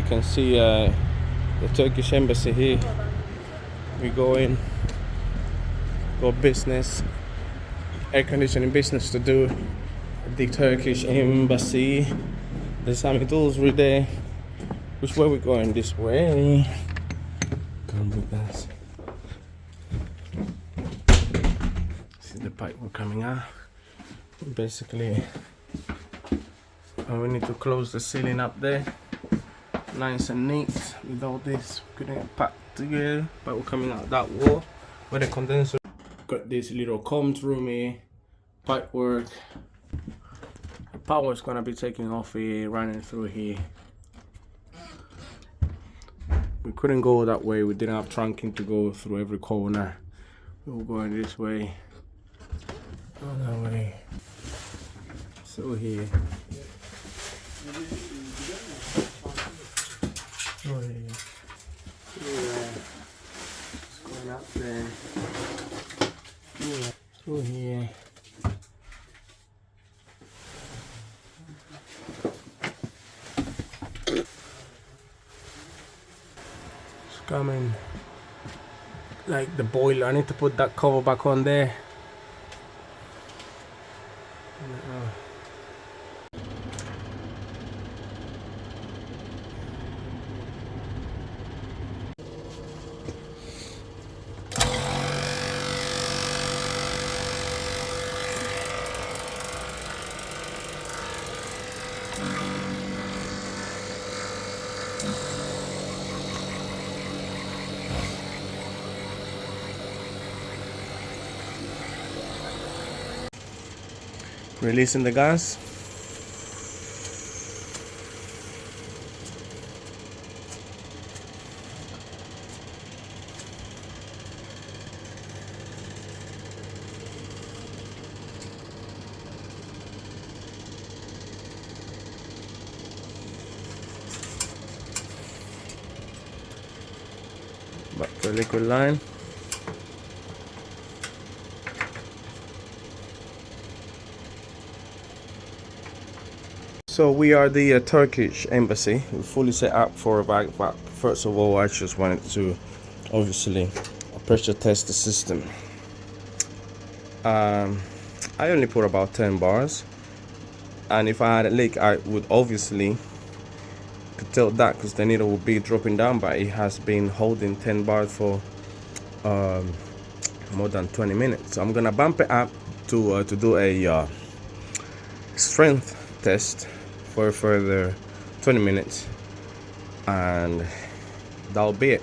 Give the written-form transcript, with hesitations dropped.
can see the Turkish embassy here. We go in, got business, air conditioning business to do at the Turkish embassy. There's some tools right there. Which way we going? This way. Come with us. See the pipe we're coming out. Basically, we need to close the ceiling up there, nice and neat. With all this, couldn't get packed together, but we're coming out that wall where the condenser. Got this little comms room here, pipe work. The power is gonna be taking off here, running through here. We couldn't go that way. We didn't have trunking to go through every corner. We were going this way, go that way. So here. Oh yeah. Yeah. It's going up there. Yeah. Through here. It's coming like the boiler. I need to put that cover back on there. Releasing the gas. Back to the liquid line. So we are the Turkish embassy. We're fully set up for a bag, but first of all I just wanted to obviously pressure test the system. I only put about 10 bars, and if I had a leak I would obviously could tell that because the needle would be dropping down, but it has been holding 10 bars for more than 20 minutes. So I'm gonna bump it up to do a strength test for a further 20 minutes, and that'll be it.